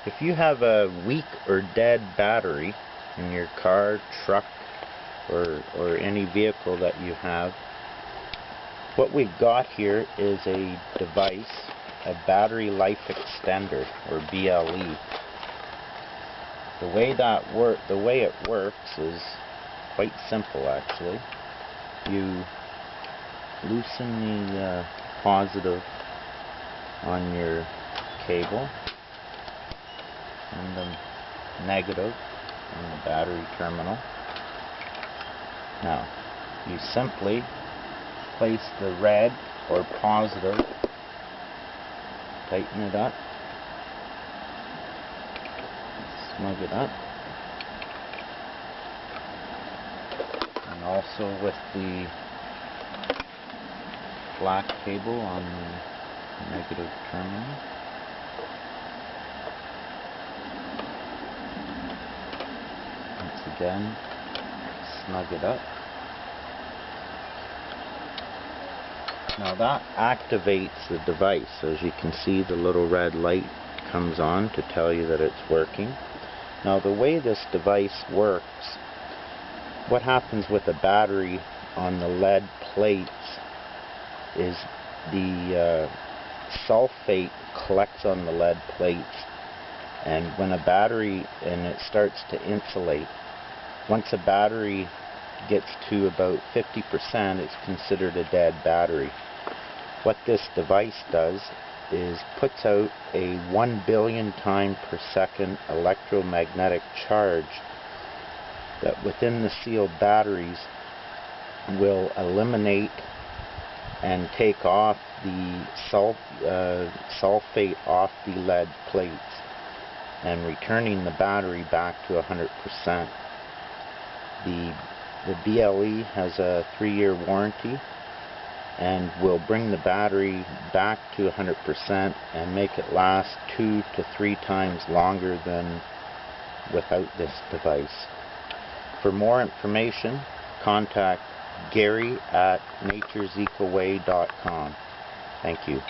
If you have a weak or dead battery in your car, truck, or any vehicle that you have, what we've got here is a device, a battery life extender, or BLE. The way it works is quite simple, actually. You loosen the positive on your cable and the negative on the battery terminal. Now, you simply place the red or positive, tighten it up, snug it up, and also with the black cable on the negative terminal. Once again, snug it up. Now that activates the device. As you can see, the little red light comes on to tell you that it's working. Now the way this device works, what happens with a battery on the lead plates is the sulfate collects on the lead plates, and when a battery, and it starts to insulate. Once a battery gets to about 50%, it's considered a dead battery. What this device does is puts out a 1 billion time per second electromagnetic charge that within the sealed batteries will eliminate and take off the sulfate off the lead plates and returning the battery back to 100%. The BLE has a 3-year warranty and will bring the battery back to 100% and make it last 2 to 3 times longer than without this device. For more information, contact Gary at naturesequalway.com. Thank you.